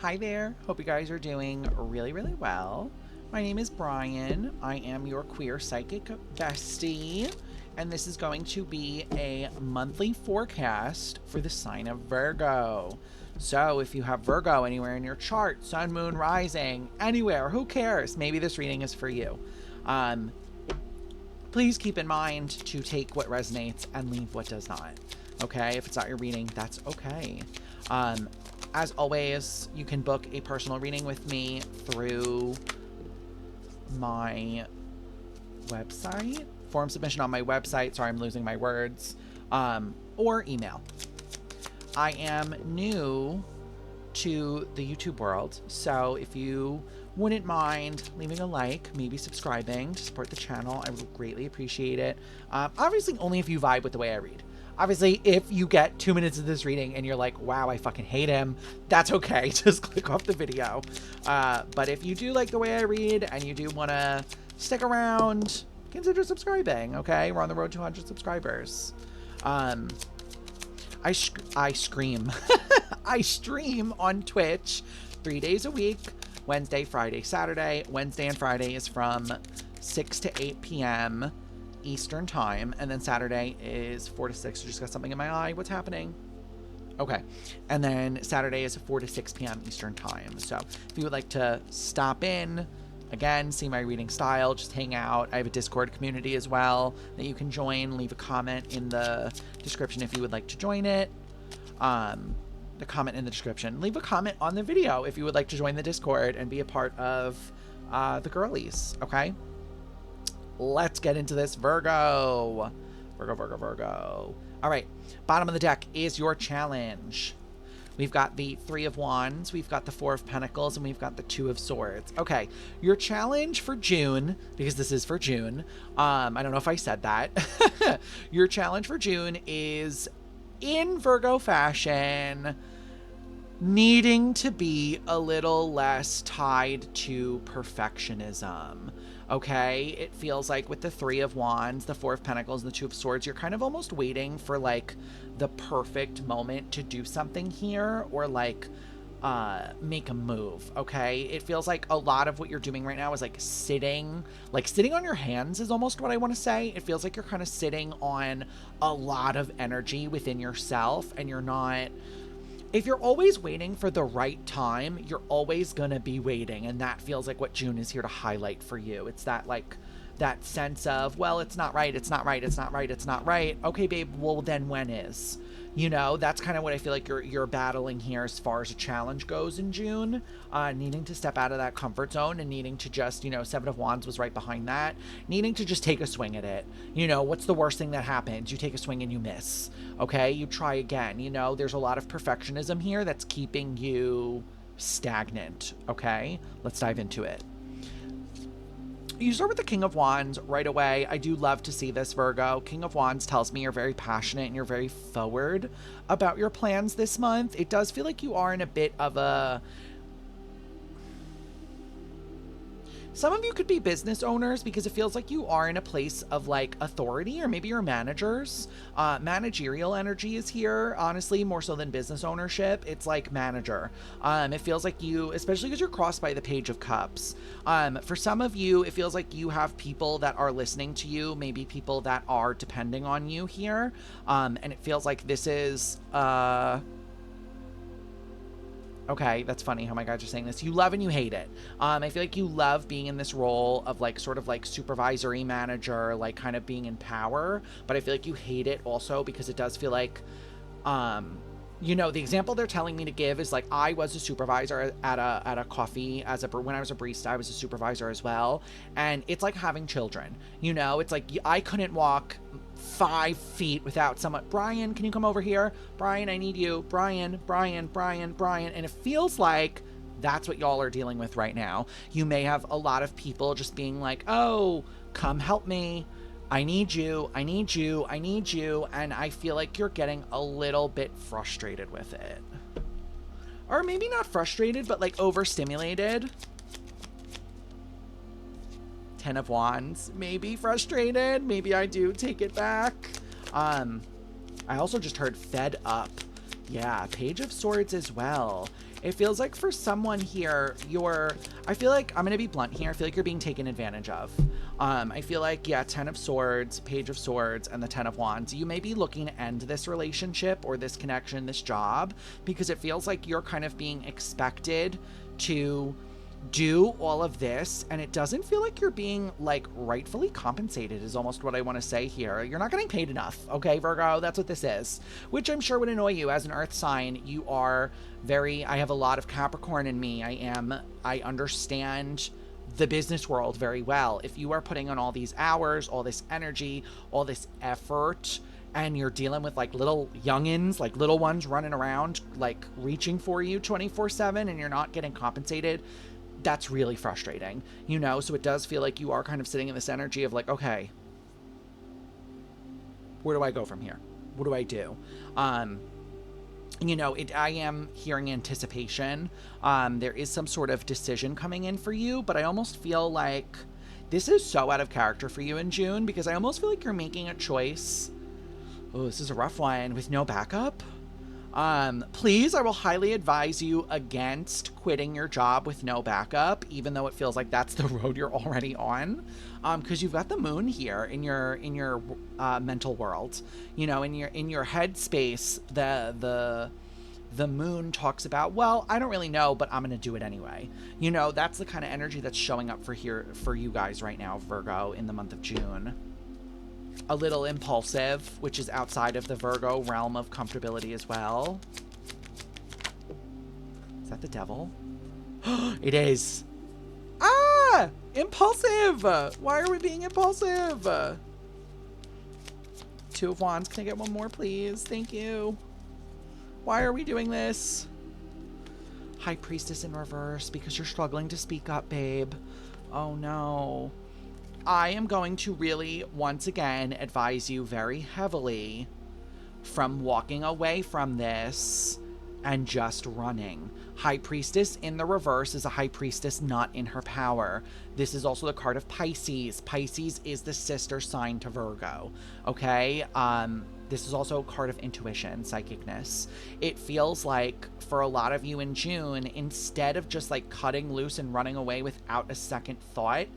Hi there. Hope you guys are doing really, really well. My name is Brian. I am your queer psychic bestie, and this is going to be a monthly forecast for the sign of Virgo. So, if you have Virgo anywhere in your chart, sun, moon, rising, anywhere, who cares? Maybe this reading is for you. Um, Please keep in mind to take what resonates and leave what does not. Okay? If it's not your reading, that's okay. As always, you can book a personal reading with me through my website, form submission on my website. Sorry, I'm losing my words. Or email. I am new to the YouTube world, so if you wouldn't mind leaving a like, maybe subscribing to support the channel, I would greatly appreciate it. Obviously, only if you vibe with the way I read. Obviously, if you get 2 minutes of this reading and you're like, wow, I fucking hate him, that's okay. Just click off the video. But if you do like the way I read and you do want to stick around, consider subscribing, okay? We're on the road to 100 subscribers. I scream. I stream on Twitch 3 days a week, Wednesday, Friday, Saturday. Wednesday and Friday is from 6 to 8 p.m. Eastern time, and then Saturday is 4 to 6. I just got something in my eye. What's happening? Okay. And then Saturday is 4 to 6 p.m. Eastern time. So if you would like to stop in, again, see my reading style, just hang out. I have a Discord community as well that you can join. Leave a comment in the description if you would like to join it. The comment in the description. Leave a comment on the video if you would like to join the Discord and be a part of the girlies, okay? Let's get into this. Virgo. Virgo. All right. Bottom of the deck is your challenge. We've got the 3 of Wands, we've got the 4 of Pentacles, and we've got the 2 of Swords. Okay, your challenge for June, because this is for June, I don't know if I said that. Your challenge for June is, in Virgo fashion, needing to be a little less tied to perfectionism. Okay, it feels like with the 3 of Wands, the 4 of Pentacles, and the 2 of Swords, you're kind of almost waiting for like the perfect moment to do something here, or like make a move. Okay, it feels like a lot of what you're doing right now is like sitting on your hands is almost what I want to say. It feels like you're kind of sitting on a lot of energy within yourself, and you're not. If you're always waiting for the right time, you're always going to be waiting. And that feels like what June is here to highlight for you. It's that like that sense of, well, it's not right. It's not right. It's not right. It's not right. Okay, babe. Well, then when is? You know, that's kind of what I feel like you're battling here as far as a challenge goes in June. Needing to step out of that comfort zone and needing to just, 7 of Wands was right behind that. Needing to just take a swing at it. What's the worst thing that happens? You take a swing and you miss. Okay, you try again. There's a lot of perfectionism here that's keeping you stagnant. Okay, let's dive into it. You start with the King of Wands right away. I do love to see this, Virgo. King of Wands tells me you're very passionate and you're very forward about your plans this month. It does feel like you are in a bit of a... Some of you could be business owners because it feels like you are in a place of like authority, or maybe you're managers. Managerial energy is here, honestly, more so than business ownership. It's like manager. It feels like you, especially because you're crossed by the Page of Cups. For some of you, it feels like you have people that are listening to you, maybe people that are depending on you here. And it feels like this is, okay, that's funny how my guys are saying this. You love and you hate it. I feel like you love being in this role of like sort of like supervisory manager, like kind of being in power, but I feel like you hate it also because it does feel like, the example they're telling me to give is like, I was a supervisor at a coffee when I was a barista. I was a supervisor as well. And it's like having children, it's like I couldn't walk 5 feet without someone. Brian, can you come over here? Brian, I need you. Brian. And it feels like that's what y'all are dealing with right now. You may have a lot of people just being like, oh, come help me. I need you. And I feel like you're getting a little bit frustrated with it. Or maybe not frustrated, but like overstimulated. 10 of Wands, maybe frustrated. Maybe I do take it back. I also just heard fed up. Yeah, Page of Swords as well. It feels like for someone here, I feel like, I'm going to be blunt here, I feel like you're being taken advantage of. I feel like, yeah, 10 of Swords, Page of Swords, and the 10 of Wands. You may be looking to end this relationship or this connection, this job, because it feels like you're kind of being expected to do all of this, and it doesn't feel like you're being, like, rightfully compensated is almost what I want to say here. You're not getting paid enough, okay, Virgo? That's what this is, which I'm sure would annoy you. As an earth sign, you are I have a lot of Capricorn in me. I understand the business world very well. If you are putting on all these hours, all this energy, all this effort, and you're dealing with like little youngins, like little ones running around, like reaching for you 24/7, and you're not getting compensated, that's really frustrating, you know? So it does feel like you are kind of sitting in this energy of like, okay, where do I go from here? What do I do? You know, I am hearing anticipation. There is some sort of decision coming in for you, but I almost feel like this is so out of character for you in June, because I almost feel like you're making a choice. Oh, this is a rough one with no backup. Please, I will highly advise you against quitting your job with no backup, even though it feels like that's the road you're already on. Because you've got the moon here in your mental world, you know, in your head space. The moon talks about, well, I don't really know, but I'm going to do it anyway. You know, that's the kind of energy that's showing up for you guys right now, Virgo, in the month of June. A little impulsive, which is outside of the Virgo realm of comfortability as well. Is that the devil? It is. Ah! Impulsive! Why are we being impulsive? Two of Wands. Can I get one more, please? Thank you. Why are we doing this? High Priestess in reverse, because you're struggling to speak up, babe. Oh, no. I am going to really, once again, advise you very heavily from walking away from this and just running. High Priestess in the reverse is a High Priestess not in her power. This is also the card of Pisces. Pisces is the sister sign to Virgo, okay? This is also a card of intuition, psychicness. It feels like for a lot of you in June, instead of just like cutting loose and running away without a second thought,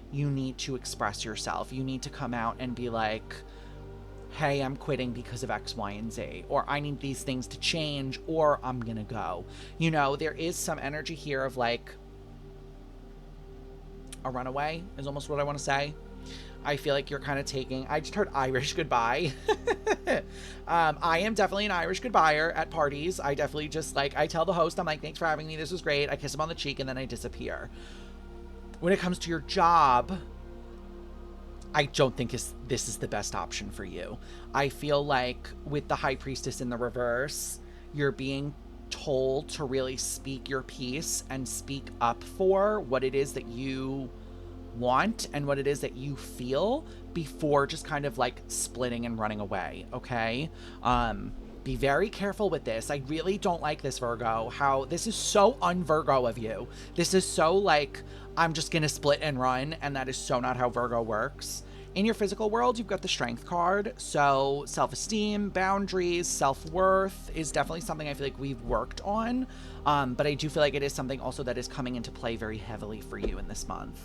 you need to express yourself. You need to come out and be like, hey, I'm quitting because of X, Y, and Z, or I need these things to change, or I'm gonna go. You know, there is some energy here of like a runaway is almost what I want to say. I feel like you're kind of taking, I just heard Irish goodbye. I am definitely an Irish goodbyer at parties. I definitely just like, I tell the host, I'm like, thanks for having me, this was great. I kiss him on the cheek and then I disappear. When it comes to your job, I don't think this is the best option for you. I feel like with the High Priestess in the reverse, you're being told to really speak your piece and speak up for what it is that you want and what it is that you feel before just kind of like splitting and running away, okay? Be very careful with this. I really don't like this, Virgo. How this is so un-Virgo of you. This is so like, I'm just gonna split and run, and that is so not how Virgo works. In your physical world, you've got the Strength card, so self-esteem, boundaries, self-worth is definitely something I feel like we've worked on, but I do feel like it is something also that is coming into play very heavily for you in this month.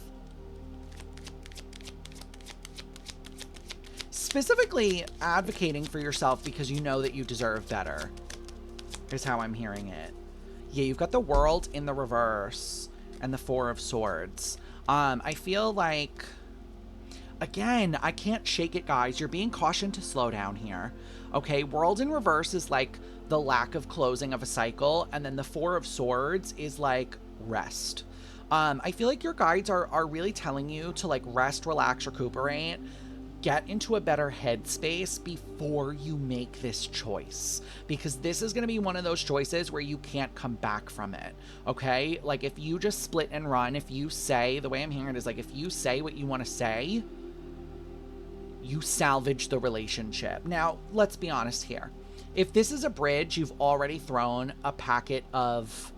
Specifically advocating for yourself because you know that you deserve better is how I'm hearing it. Yeah, you've got the World in the reverse and the Four of Swords. I feel like, again, I can't shake it, guys. You're being cautioned to slow down here. Okay, World in reverse is like the lack of closing of a cycle, and then the Four of Swords is like rest. I feel like your guides are really telling you to like rest, relax, recuperate, get into a better headspace before you make this choice, because this is going to be one of those choices where you can't come back from it, okay? Like, if you just split and run, if you say, the way I'm hearing it is like, if you say what you want to say, you salvage the relationship. Now, let's be honest here. If this is a bridge, you've already thrown a packet of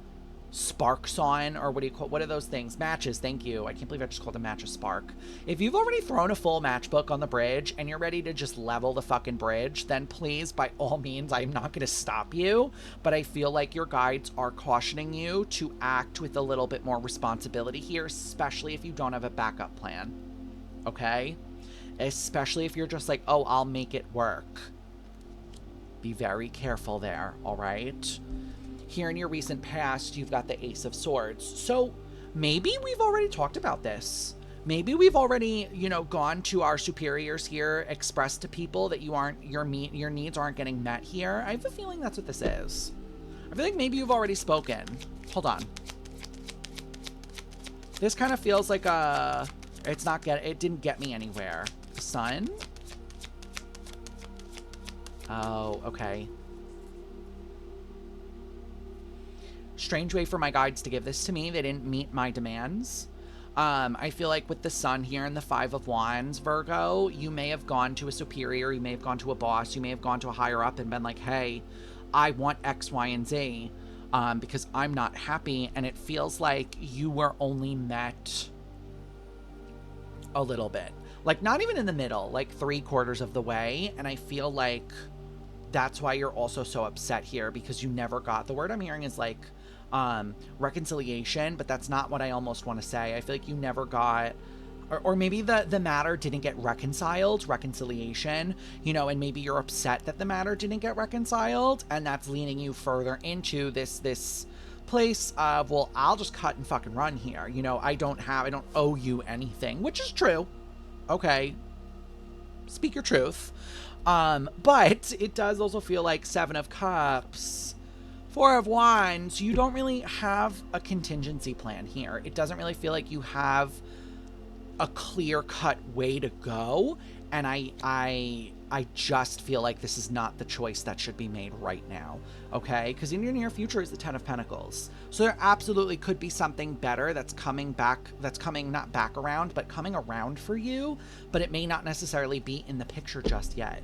sparks on, or what are those things? Matches, thank you. I can't believe I just called a match a spark. If you've already thrown a full matchbook on the bridge and you're ready to just level the fucking bridge, then please, by all means, I'm not going to stop you, but I feel like your guides are cautioning you to act with a little bit more responsibility here, especially if you don't have a backup plan, okay? Especially if you're just like, oh, I'll make it work. Be very careful there, all right? Here in your recent past, you've got the Ace of Swords. So maybe we've already talked about this. Maybe we've already, you know, gone to our superiors here, expressed to people that your needs aren't getting met here. I have a feeling that's what this is. I feel like maybe you've already spoken. Hold on. This kind of feels like it didn't get me anywhere. The Sun? Oh, okay. Strange way for my guides to give this to me. They didn't meet my demands. I feel like with the Sun here and the Five of Wands, Virgo, you may have gone to a superior, you may have gone to a boss, you may have gone to a higher up and been like, hey, I want X, Y, and Z because I'm not happy. And it feels like you were only met a little bit. Like, not even in the middle, like 3/4 of the way. And I feel like that's why you're also so upset here, because you never got, the word I'm hearing is like, reconciliation, but that's not what I almost want to say. I feel like you never got, or maybe the matter didn't get reconciliation, you know, and maybe you're upset that the matter didn't get reconciled, and that's leaning you further into this place of, well, I'll just cut and fucking run here. You know, I don't owe you anything, which is true. Okay. Speak your truth. But it does also feel like Seven of Cups, Four of Wands, you don't really have a contingency plan here. It doesn't really feel like you have a clear-cut way to go, and I just feel like this is not the choice that should be made right now, okay? Because in your near future is the Ten of Pentacles. So there absolutely could be something better that's coming back, not back around, but coming around for you, but it may not necessarily be in the picture just yet.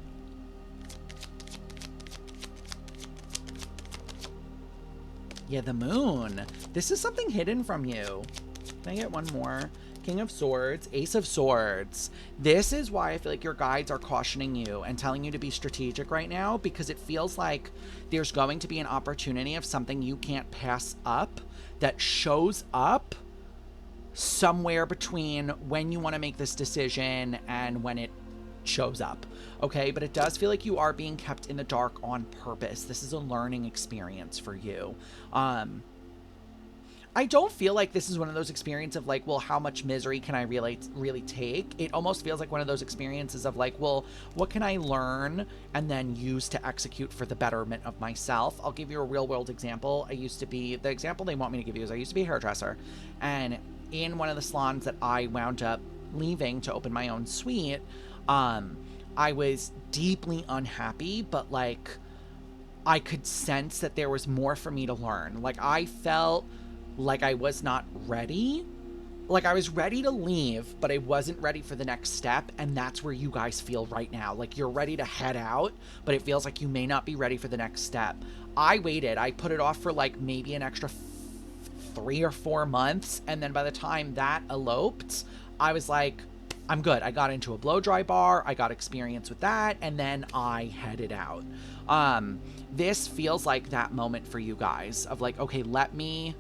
Yeah, the Moon. This is something hidden from you. Can I get one more? King of Swords, Ace of Swords. This is why I feel like your guides are cautioning you and telling you to be strategic right now, because it feels like there's going to be an opportunity of something you can't pass up that shows up somewhere between when you want to make this decision and when it shows up. Okay, but it does feel like you are being kept in the dark on purpose. This is a learning experience for you. I don't feel like this is one of those experiences of like, well, how much misery can I really take? It almost feels like one of those experiences of like, well, what can I learn and then use to execute for the betterment of myself? I'll give you a real world example. The example they want me to give you is I used to be a hairdresser, and in one of the salons that I wound up leaving to open my own suite, I was deeply unhappy, but like I could sense that there was more for me to learn. Like I felt like I was not ready. Like I was ready to leave, but I wasn't ready for the next step. And that's where you guys feel right now. Like you're ready to head out, but it feels like you may not be ready for the next step. I waited. I put it off for like maybe an extra 3 or 4 months. And then by the time that eloped, I was like, I'm good. I got into a blow dry bar. I got experience with that. And then I headed out. This feels like that moment for you guys of like, okay, let me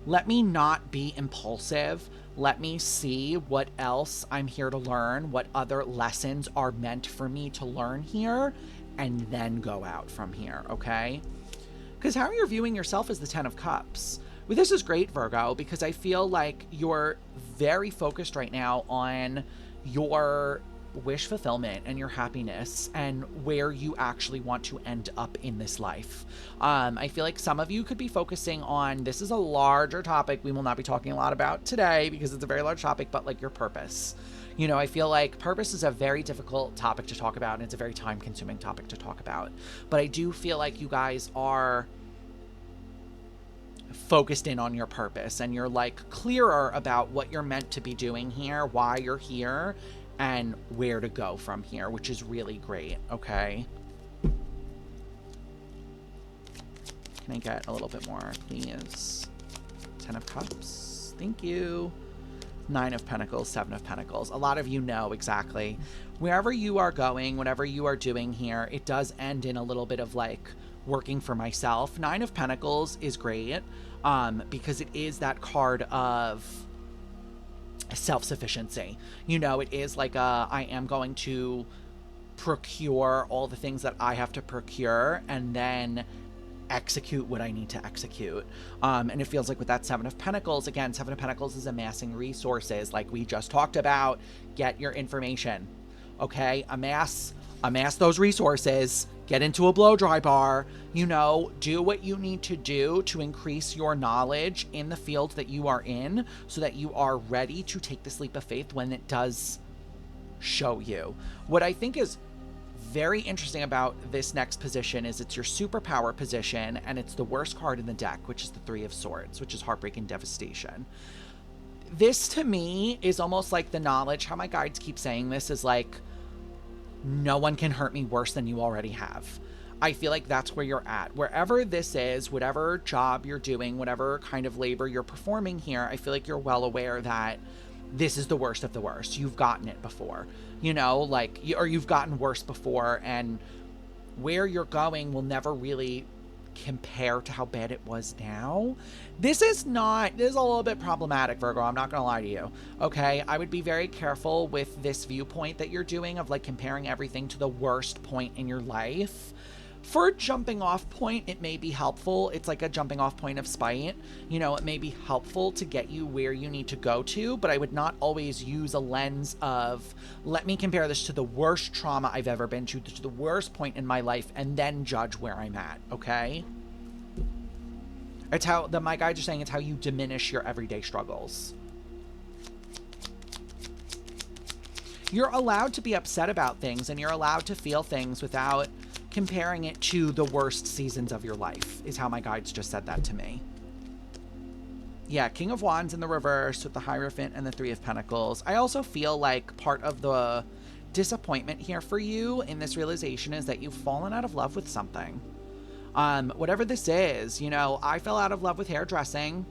not be impulsive. Let me see what else I'm here to learn, what other lessons are meant for me to learn here, and then go out from here, okay? Because how you're viewing yourself is the Ten of Cups. Well, this is great, Virgo, because I feel like you're very focused right now on your wish fulfillment and your happiness and where you actually want to end up in this life. I feel like some of you could be focusing on, this is a larger topic we will not be talking a lot about today because it's a very large topic, but like your purpose. You know, I feel like purpose is a very difficult topic to talk about, and it's a very time-consuming topic to talk about. But I do feel like you guys are focused in on your purpose, and you're like clearer about what you're meant to be doing here, why you're here, and where to go from here, which is really great, okay? Can I get a little bit more, please? Ten of Cups. Thank you. Nine of Pentacles, Seven of Pentacles. A lot of you know exactly. Wherever you are going, whatever you are doing here, it does end in a little bit of like working for myself. Nine of Pentacles is great because it is that card of self-sufficiency. You know, it is like I am going to procure all the things that I have to procure and then execute what I need to execute. And it feels like with that Seven of Pentacles, again, Seven of Pentacles is amassing resources like we just talked about. Get your information, okay? Amass those resources, get into a blow dry bar, you know, do what you need to do to increase your knowledge in the field that you are in so that you are ready to take this leap of faith when it does show you. What I think is very interesting about this next position is it's your superpower position, and it's the worst card in the deck, which is the Three of Swords, which is heartbreak and devastation. This to me is almost like the knowledge, how my guides keep saying this, is like, no one can hurt me worse than you already have. I feel like that's where you're at. Wherever this is, whatever job you're doing, whatever kind of labor you're performing here, I feel like you're well aware that this is the worst of the worst. You've gotten it before, you know, like, or you've gotten worse before, and where you're going will never really compare to how bad it was now. This is a little bit problematic, Virgo. I'm not going to lie to you. Okay. I would be very careful with this viewpoint that you're doing of like comparing everything to the worst point in your life. For a jumping off point, it may be helpful. It's like a jumping off point of spite. You know, it may be helpful to get you where you need to go to, but I would not always use a lens of, let me compare this to the worst trauma I've ever been to the worst point in my life, and then judge where I'm at, okay? It's how, my guides are saying it's how you diminish your everyday struggles. You're allowed to be upset about things, and you're allowed to feel things without comparing it to the worst seasons of your life, is how my guides just said that to me. Yeah, King of Wands in the reverse with the Hierophant and the Three of Pentacles. I also feel like part of the disappointment here for you in this realization is that you've fallen out of love with something. Whatever this is, you know, I fell out of love with hairdressing.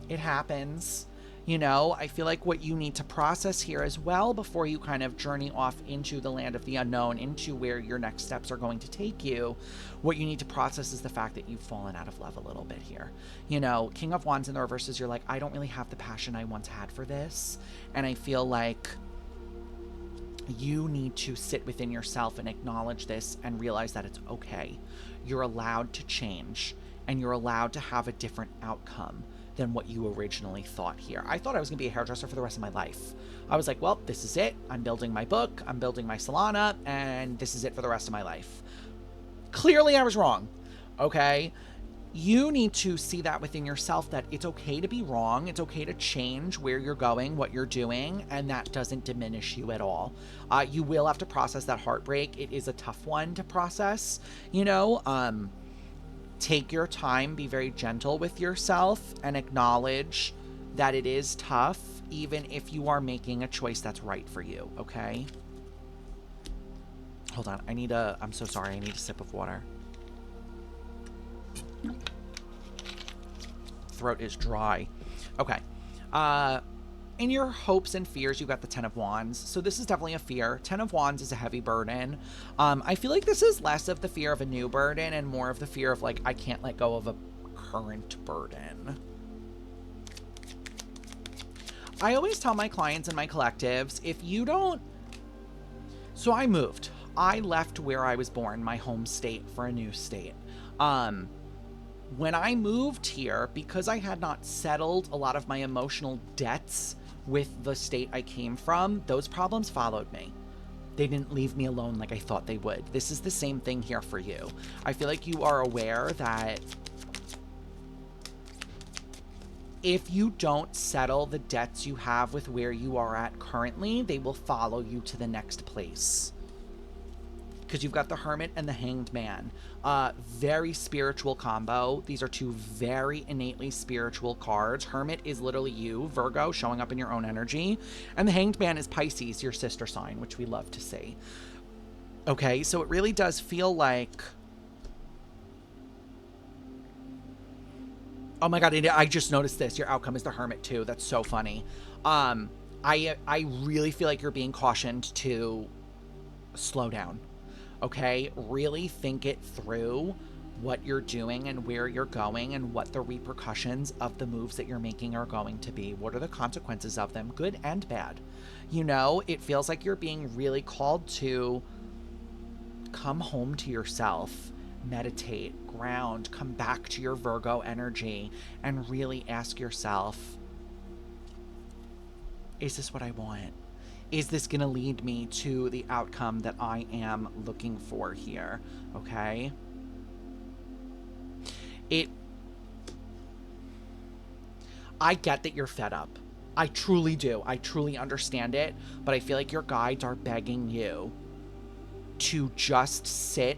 It happens. You know, I feel like what you need to process here as well before you kind of journey off into the land of the unknown, into where your next steps are going to take you, what you need to process is the fact that you've fallen out of love a little bit here. You know, King of Wands in the reverse is you're like, I don't really have the passion I once had for this. And I feel like you need to sit within yourself and acknowledge this and realize that it's okay. You're allowed to change, and you're allowed to have a different outcome than what you originally thought here. I thought I was going to be a hairdresser for the rest of my life. I was like, well, this is it. I'm building my book. I'm building my salon up, and this is it for the rest of my life. Clearly, I was wrong. Okay? You need to see that within yourself, that it's okay to be wrong. It's okay to change where you're going, what you're doing, and that doesn't diminish you at all. You will have to process that heartbreak. It is a tough one to process, you know? Take your time, be very gentle with yourself, and acknowledge that it is tough, even if you are making a choice that's right for you, okay? Hold on, I'm so sorry, I need a sip of water. Throat is dry. Okay. In your hopes and fears, you got the Ten of Wands. So this is definitely a fear. Ten of Wands is a heavy burden. I feel like this is less of the fear of a new burden and more of the fear of like, I can't let go of a current burden. I always tell my clients and my collectives, if you don't... So I moved. I left where I was born, my home state, for a new state. When I moved here, because I had not settled a lot of my emotional debts with the state I came from, those problems followed me. They didn't leave me alone like I thought they would. This is the same thing here for you. I feel like you are aware that if you don't settle the debts you have with where you are at currently, they will follow you to the next place. Because you've got the Hermit and the Hanged Man. Very spiritual combo. These are two very innately spiritual cards. Hermit is literally you, Virgo, showing up in your own energy. And the Hanged Man is Pisces, your sister sign, which we love to see. Okay, so it really does feel like... Oh my God, I just noticed this. Your outcome is the Hermit too. That's so funny. I really feel like you're being cautioned to slow down. Okay? Really think it through, what you're doing and where you're going and what the repercussions of the moves that you're making are going to be. What are the consequences of them, good and bad? You know, it feels like you're being really called to come home to yourself, meditate, ground, come back to your Virgo energy, and really ask yourself, is this what I want? Is this going to lead me to the outcome that I am looking for here? Okay? I get that you're fed up. I truly do. I truly understand it. But I feel like your guides are begging you to just sit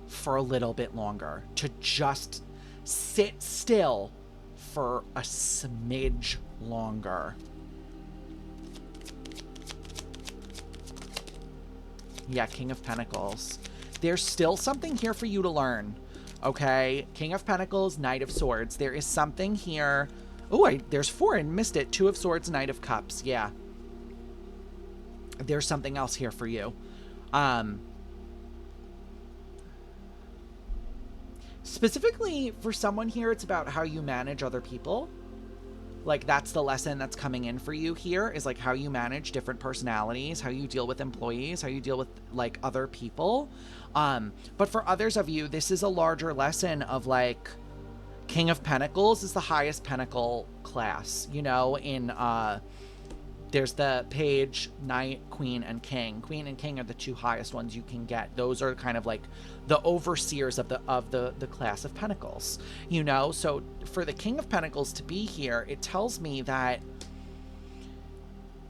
for a little bit longer. To just sit still for a smidge longer. Yeah, King of Pentacles. There's still something here for you to learn. Okay? King of Pentacles, Knight of Swords. There is something here. Oh, there's 4 and missed it. 2 of Swords, Knight of Cups. Yeah. There's something else here for you. Specifically for someone here, it's about how you manage other people. Like, that's the lesson that's coming in for you here, is like how you manage different personalities, how you deal with employees, how you deal with like other people. But for others of you, this is a larger lesson of like, King of Pentacles is the highest pentacle class, you know, in there's the Page, Knight, Queen, and King. Queen and King are the 2 highest ones you can get. Those are kind of like the overseers of the class of Pentacles, you know? So for the King of Pentacles to be here, it tells me that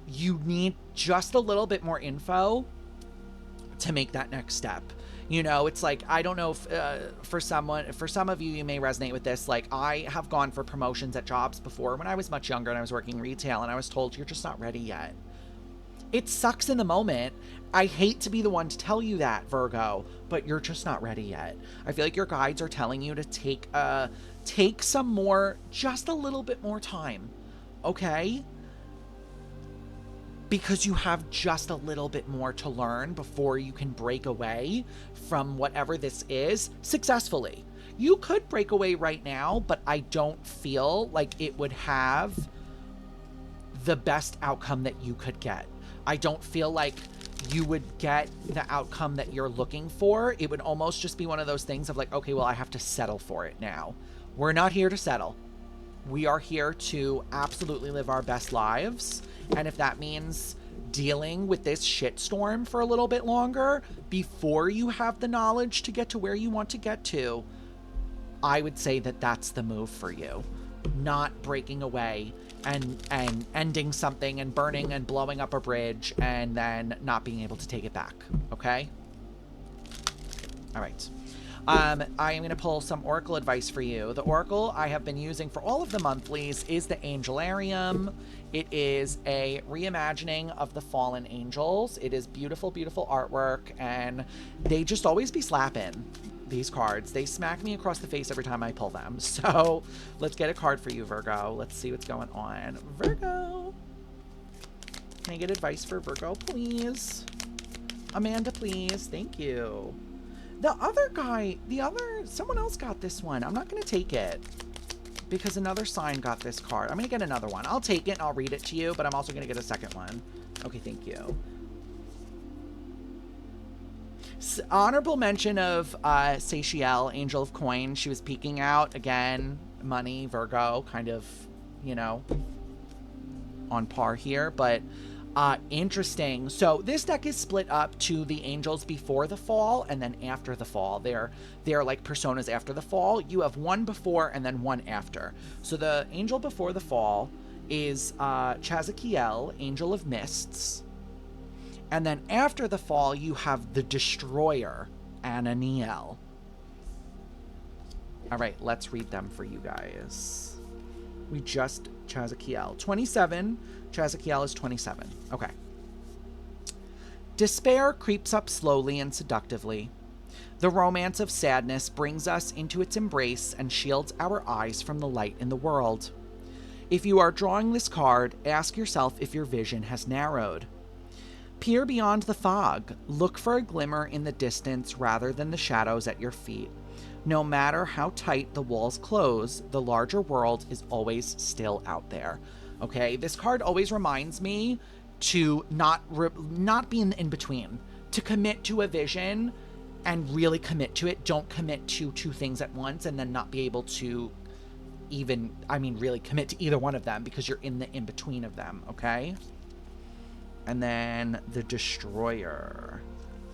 you need just a little bit more info to make that next step. You know, it's like, I don't know if for some of you, you may resonate with this. Like, I have gone for promotions at jobs before when I was much younger and I was working retail, and I was told, you're just not ready yet. It sucks in the moment. I hate to be the one to tell you that, Virgo, but you're just not ready yet. I feel like your guides are telling you to take some more, just a little bit more time. Okay? Because you have just a little bit more to learn before you can break away from whatever this is successfully. You could break away right now, but I don't feel like it would have the best outcome that you could get. I don't feel like you would get the outcome that you're looking for. It would almost just be one of those things of like, okay, well, I have to settle for it now. We're not here to settle. We are here to absolutely live our best lives. And if that means dealing with this shitstorm for a little bit longer before you have the knowledge to get to where you want to get to, I would say that that's the move for you. Not breaking away and ending something and burning and blowing up a bridge and then not being able to take it back. Okay? All right. I am going to pull some oracle advice for you. The oracle I have been using for all of the monthlies is the Angelarium. It is a reimagining of the fallen angels. It is beautiful, beautiful artwork, and they just always be slapping, these cards. They smack me across the face every time I pull them. So let's get a card for you, Virgo. Let's see what's going on. Virgo. Can I get advice for Virgo, please? Amanda, please. Thank you. The other guy, someone else got this one. I'm not going to take it because another sign got this card. I'm going to get another one. I'll take it and I'll read it to you, but I'm also going to get a second one. Okay, thank you. Honorable mention of Seychelle, Angel of Coin. She was peeking out. Again, money, Virgo, kind of, you know, on par here, but interesting. So this deck is split up to the angels before the fall and then after the fall. They're like personas after the fall. You have one before and then one after. So the angel before the fall is Chazakiel, Angel of Mists. And then after the fall, you have the Destroyer, Ananiel. All right, let's read them for you guys. We just Chazakiel. 27. Chazakiel is 27. Okay. Despair creeps up slowly and seductively. The romance of sadness brings us into its embrace and shields our eyes from the light in the world. If you are drawing this card, ask yourself if your vision has narrowed. Peer beyond the fog. Look for a glimmer in the distance rather than the shadows at your feet. No matter how tight the walls close, the larger world is always still out there. Okay, this card always reminds me to not be in between, to commit to a vision and really commit to it. Don't commit to two things at once and then not be able to really commit to either one of them because you're in the in-between of them, okay? And then the Destroyer,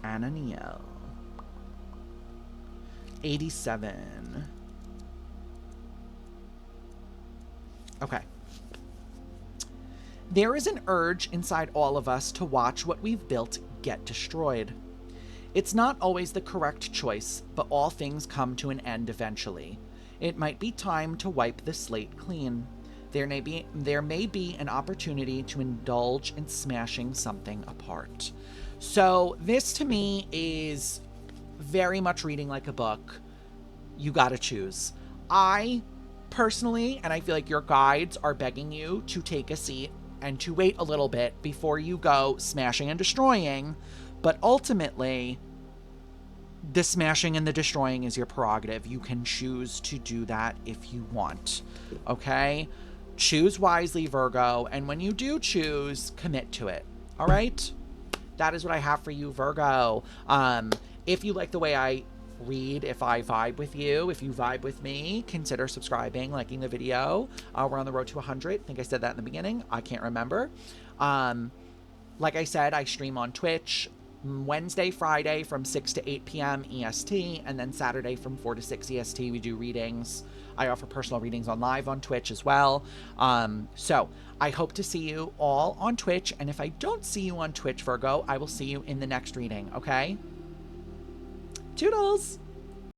Ananiel, 87. Okay. There is an urge inside all of us to watch what we've built get destroyed. It's not always the correct choice, but all things come to an end eventually. It might be time to wipe the slate clean. There may be an opportunity to indulge in smashing something apart. So this to me is very much reading like a book. You gotta choose. I personally, and I feel like your guides are begging you to take a seat and to wait a little bit before you go smashing and destroying. But ultimately, the smashing and the destroying is your prerogative. You can choose to do that if you want. Okay? Choose wisely, Virgo. And when you do choose, commit to it. All right? That is what I have for you, Virgo. If you like the way I read, if I vibe with you, if you vibe with me, consider subscribing, liking the video. We're on the road to 100. I think I said that in the beginning. I can't remember. Like I said, I stream on Twitch Wednesday, Friday from 6 to 8 p.m. EST, and then Saturday from 4 to 6 EST. We do readings. I offer personal readings on live on Twitch as well. So I hope to see you all on Twitch. And if I don't see you on Twitch, Virgo, I will see you in the next reading. Okay? Toodles!